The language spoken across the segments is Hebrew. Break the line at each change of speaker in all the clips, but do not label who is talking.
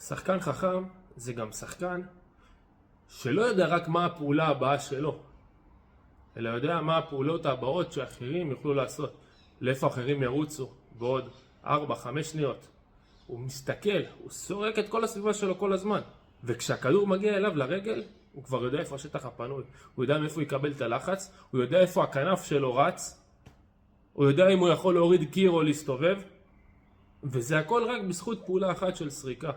שחקן חכם זה גם שחקן שלא יודע רק מה הפעולה הבאה שלו, אלא יודע מה הפעולות הבאות שאחרים יוכלו לעשות, לאיפה אחרים ירוצו בעוד 4-5 שניות. הוא מסתכל, הוא סורק את כל הסביבה שלו כל הזמן, וכשהכדור מגיע אליו לרגל הוא כבר יודע איפה השטח הפנוי, הוא יודע איפה הוא יקבל את הלחץ, הוא יודע איפה הכנף שלו רץ, הוא יודע אם הוא יכול להוריד קיר או להסתובב, וזה הכל רק בזכות פעולה אחת של סריקה.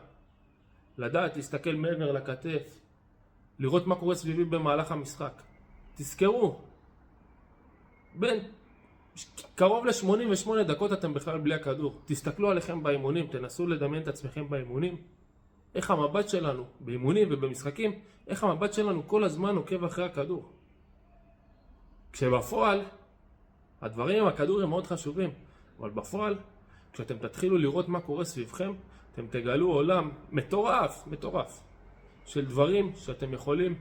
לדעת להסתכל מעבר לכתף, לראות מה קורה סביבי במהלך המשחק. תזכרו, בין קרוב ל-88 דקות אתם בכלל בלי הכדור. תסתכלו עליכם באימונים, תנסו לדמיין את עצמכם באימונים. איך המבט שלנו, באימונים ובמשחקים, איך המבט שלנו כל הזמן עוקב אחרי הכדור. כשבפועל, הדברים עם הכדור הם מאוד חשובים, אבל בפועל, כשאתם תתחילו לראות מה קורה סביבכם, אתם תגלו עולם מטורף, של דברים שאתם יכולים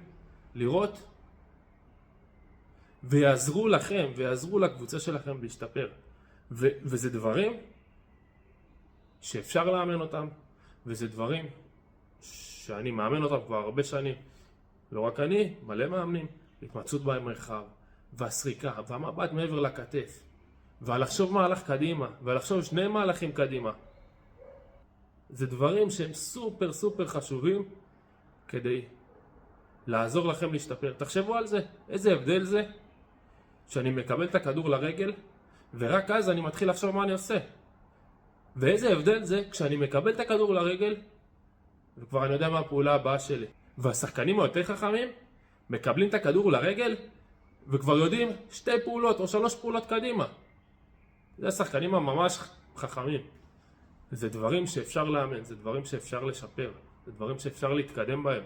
לראות, ויעזרו לכם, ויעזרו לקבוצה שלכם להשתפר. וזה דברים שאפשר לאמן אותם, וזה דברים שאני מאמן אותם כבר הרבה שנים. לא רק אני, מלא מאמנים. התמצאות במרחב, והסריקה, והמבט מעבר לכתף, ולחשוב מהלך קדימה, ולחשוב 2 מהלכים קדימה. זה דברים שהם סופר חשובים כדי לעזור לכם להשתפר. תחשבו על זה, איזה הבדל זה שאני מקבל את הכדור לרגל ורק אז אני מתחיל לחשוב מה אני עושה. ואיזה הבדל זה כשאני מקבל את הכדור לרגל וכבר אני יודע מה הפעולה הבאה שלי. והשחקנים היותר חכמים מקבלים את הכדור לרגל וכבר יודעים 2 פעולות או 3 פעולות קדימה. זה השחקנים הממש חכמים. זה דברים שאפשר לאמן, זה דברים שאפשר לשפר, זה דברים שאפשר להתקדם בהם.